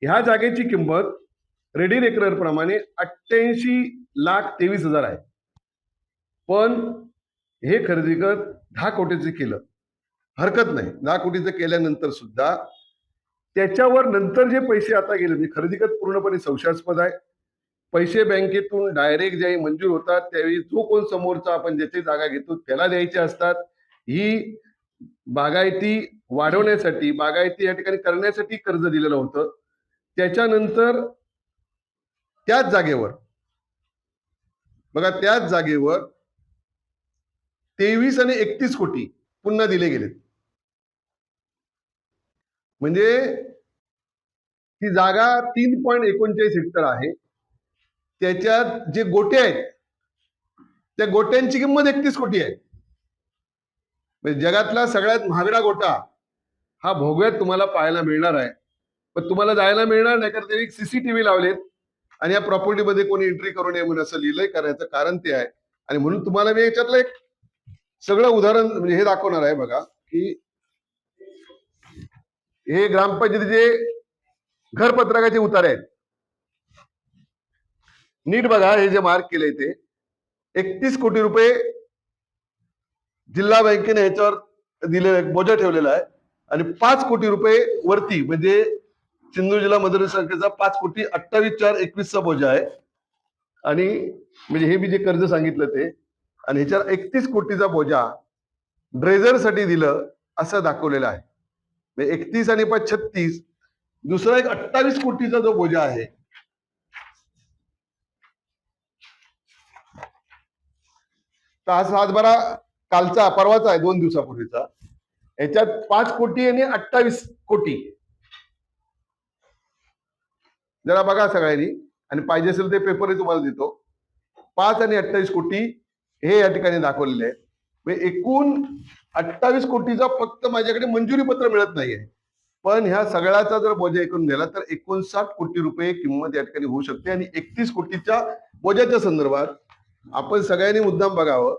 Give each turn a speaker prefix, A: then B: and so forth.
A: ह्या जागेची किंमत रेडी रेकनर प्रमाणे 88,23,000 आहे. पण हे खरेदी कर 10 कोटीचं केलं, हरकत नाही. 10 कोटीचं केल्यानंतर सुद्धा त्याच्यावर नंतर जे पैसे आता गेले, म्हणजे खरेदी कर पूर्णपणे संशयास्पद आहे. पैसे बँकेतून डायरेक्ट ज्यावेळी मंजूर होतात त्यावेळी जो कोण समोरचा आपण ज्याची जागा घेतो त्याला द्यायचे असतात. ही बागायती वाढवण्यासाठी, बागायती या ठिकाणी करण्यासाठी कर्ज दिलेलं होतं. त्याच्यानंतर त्याच जागेवर बघा, त्याच जागेवर 23 आणि 31 कोटी पुन्हा दिले गेलेत. म्हणजे ही जागा 3.39 हेक्टर आहे. त्याच्यात जे गोटे आहेत त्या गोट्यांची किंमत 31 कोटी आहे. म्हणजे जगातला सगळ्यात महागडा गोटा हा भोगव्यात तुम्हाला पाहायला मिळणार आहे. पण तुम्हाला जायला मिळणार नाही, कारण त्यांनी सीसीटीव्ही लावलेत आणि या प्रॉपर्टीमध्ये कोणी एंट्री करू नये म्हणून असं लिहिलंय. करायचं कारण ते आहे. आणि म्हणून तुम्हाला मी याच्यातलं एक सगळं उदाहरण म्हणजे हे दाखवणार आहे. बघा की हे ग्रामपंचायतीचे घरपत्रकाचे उतारे आहेत. नीट बघा, हे जे मार्क केलंय ते 31 कोटी रुपये जिल्हा बँकेने ह्याच्यावर दिले, बोजा ठेवलेला आहे. आणि 5 कोटी रुपये वरती म्हणजे सिंधुदुर्ग जिल्हा मतदारसंघाचा 5,28,421 बोजा आहे. आणि म्हणजे हे मी जे कर्ज सांगितलं ते, आणि ह्याच्यावर 31 कोटीचा बोजा ड्रेझरसाठी दिलं असं दाखवलेलं आहे. 31 आणि 5 36, दुसरा एक 28 कोटीचा जो बोजा आहे तर हा सातबारा कालचा परवाचा आहे, 2 दिवसापूर्वीचा. याच्यात 5 कोटी आणि 28 कोटी जरा बघा सगळ्यांनी, आणि पाहिजे असेल ते पेपरही तुम्हाला देतो. 5 आणि 28 कोटी हे या ठिकाणी दाखवलेले आहेत. म्हणजे एकूण 28 कोटीचा फक्त माझ्याकडे मंजुरी पत्र मिळत नाहीये. पण ह्या सगळ्याचा जर बोजा एकूण दिला तर 59 कोटी रुपये किंमत या ठिकाणी होऊ शकते. आणि 31 कोटीच्या बोजाच्या संदर्भात आपण सगळ्यांनी मुद्दाम बघावं.